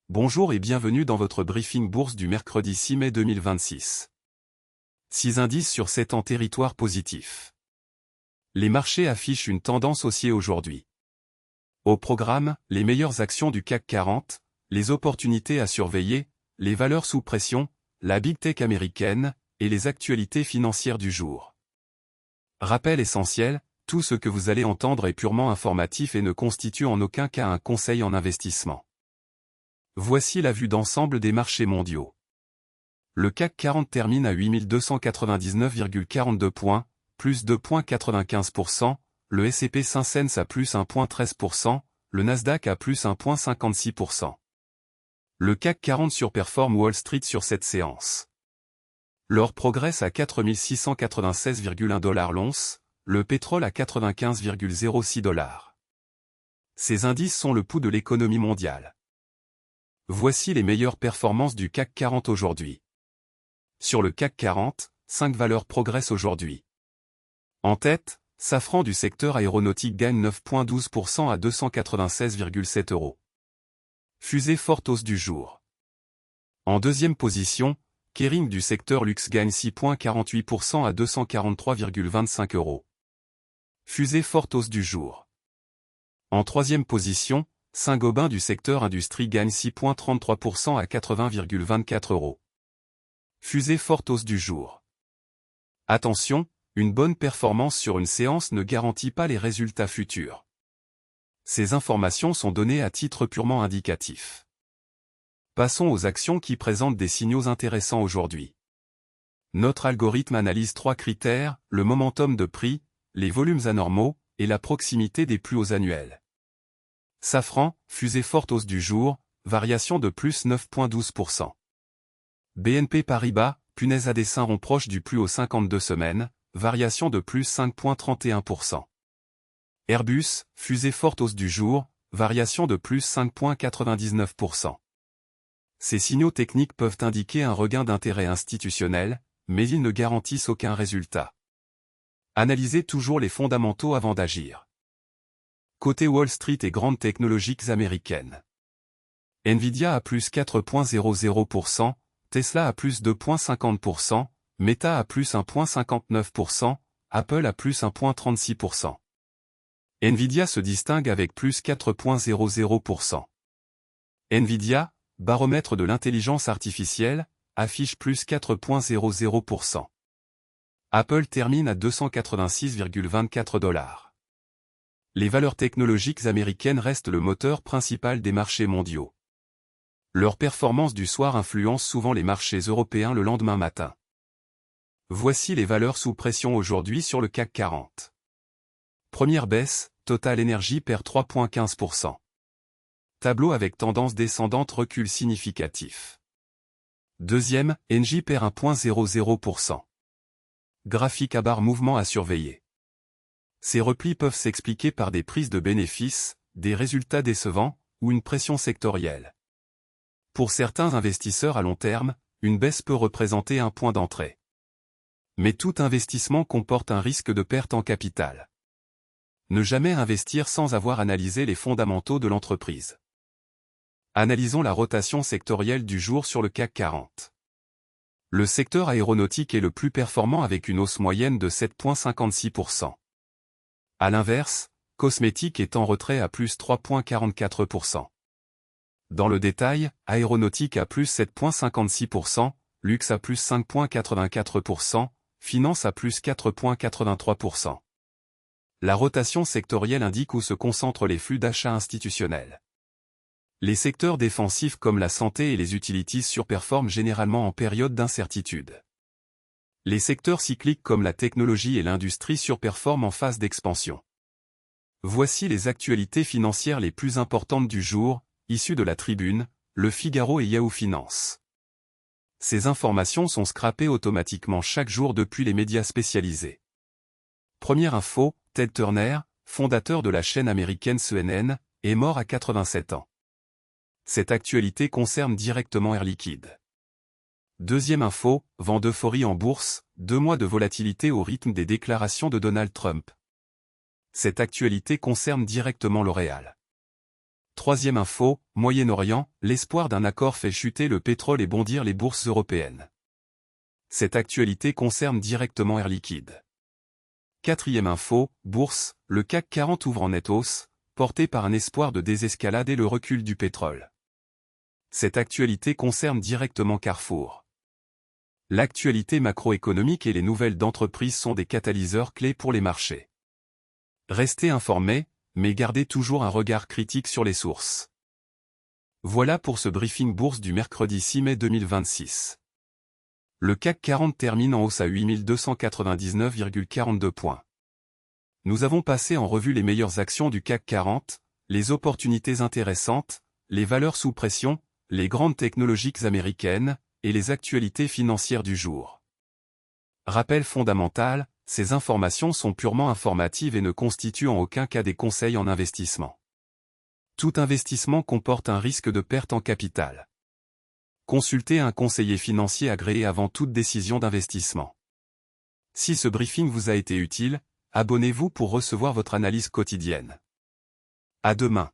Bonjour et bienvenue dans votre briefing bourse du mercredi 6 mai 2026. 6 indices sur 7 en territoire positif. Les marchés affichent une tendance haussière aujourd'hui. Au programme, les meilleures actions du CAC 40, les opportunités à surveiller, les valeurs sous pression, la Big Tech américaine, et les actualités financières du jour. Rappel essentiel, tout ce que vous allez entendre est purement informatif et ne constitue en aucun cas un conseil en investissement. Voici la vue d'ensemble des marchés mondiaux. Le CAC 40 termine à 8299,42 points, plus 2,95%, le S&P 500 à plus 1,13%, le Nasdaq à plus 1,56%. Le CAC 40 surperforme Wall Street sur cette séance. L'or progresse à 4696,1 $ l'once, le pétrole à 95,06 $. Ces indices sont le pouls de l'économie mondiale. Voici les meilleures performances du CAC 40 aujourd'hui. Sur le CAC 40, 5 valeurs progressent aujourd'hui. En tête, Safran du secteur aéronautique gagne 9,12% à 296,7 €. Fusée forte hausse du jour. En deuxième position, Kering du secteur luxe gagne 6,48% à 243,25 €. Fusée forte hausse du jour. En troisième position, Saint-Gobain du secteur industrie gagne 6,33% à 80,24 €. Fusée forte hausse du jour. Attention, une bonne performance sur une séance ne garantit pas les résultats futurs. Ces informations sont données à titre purement indicatif. Passons aux actions qui présentent des signaux intéressants aujourd'hui. Notre algorithme analyse 3 critères, le momentum de prix, les volumes anormaux, et la proximité des plus hauts annuels. Safran, fusée forte hausse du jour, variation de plus 9,12%. BNP Paribas, punaise à dessin rond proche du plus haut 52 semaines, variation de plus 5,31%. Airbus, fusée forte hausse du jour, variation de plus 5,99%. Ces signaux techniques peuvent indiquer un regain d'intérêt institutionnel, mais ils ne garantissent aucun résultat. Analysez toujours les fondamentaux avant d'agir. Côté Wall Street et grandes technologiques américaines. Nvidia à plus 4,00%, Tesla à plus 2,50%, Meta à plus 1,59%, Apple à plus 1,36%. Nvidia se distingue avec plus 4,00%. Nvidia, baromètre de l'intelligence artificielle, affiche plus 4,00%. Apple termine à 286,24 $. Les valeurs technologiques américaines restent le moteur principal des marchés mondiaux. Leur performance du soir influence souvent les marchés européens le lendemain matin. Voici les valeurs sous pression aujourd'hui sur le CAC 40. Première baisse, Total Energy perd 3,15%. Tableau avec tendance descendante recul significatif. Deuxième, Engie perd 1,00%. Graphique à barre mouvement à surveiller. Ces replis peuvent s'expliquer par des prises de bénéfices, des résultats décevants, ou une pression sectorielle. Pour certains investisseurs à long terme, une baisse peut représenter un point d'entrée. Mais tout investissement comporte un risque de perte en capital. Ne jamais investir sans avoir analysé les fondamentaux de l'entreprise. Analysons la rotation sectorielle du jour sur le CAC 40. Le secteur aéronautique est le plus performant avec une hausse moyenne de 7,56%. À l'inverse, cosmétique est en retrait à plus 3,44%. Dans le détail, aéronautique à plus 7,56%, luxe à plus 5,84%, finance à plus 4,83%. La rotation sectorielle indique où se concentrent les flux d'achat institutionnels. Les secteurs défensifs comme la santé et les utilities surperforment généralement en période d'incertitude. Les secteurs cycliques comme la technologie et l'industrie surperforment en phase d'expansion. Voici les actualités financières les plus importantes du jour, issues de la Tribune, Le Figaro et Yahoo Finance. Ces informations sont scrapées automatiquement chaque jour depuis les médias spécialisés. Première info, Ted Turner, fondateur de la chaîne américaine CNN, est mort à 87 ans. Cette actualité concerne directement Air Liquide. Deuxième info, vent d'euphorie en bourse, 2 mois de volatilité au rythme des déclarations de Donald Trump. Cette actualité concerne directement L'Oréal. Troisième info, Moyen-Orient, l'espoir d'un accord fait chuter le pétrole et bondir les bourses européennes. Cette actualité concerne directement Air Liquide. Quatrième info, bourse, le CAC 40 ouvre en nette hausse, porté par un espoir de désescalade et le recul du pétrole. Cette actualité concerne directement Carrefour. L'actualité macroéconomique et les nouvelles d'entreprise sont des catalyseurs clés pour les marchés. Restez informés, mais gardez toujours un regard critique sur les sources. Voilà pour ce briefing bourse du mercredi 6 mai 2026. Le CAC 40 termine en hausse à 8299,42 points. Nous avons passé en revue les meilleures actions du CAC 40, les opportunités intéressantes, les valeurs sous pression, les grandes technologiques américaines, et les actualités financières du jour. Rappel fondamental, ces informations sont purement informatives et ne constituent en aucun cas des conseils en investissement. Tout investissement comporte un risque de perte en capital. Consultez un conseiller financier agréé avant toute décision d'investissement. Si ce briefing vous a été utile, abonnez-vous pour recevoir votre analyse quotidienne. À demain.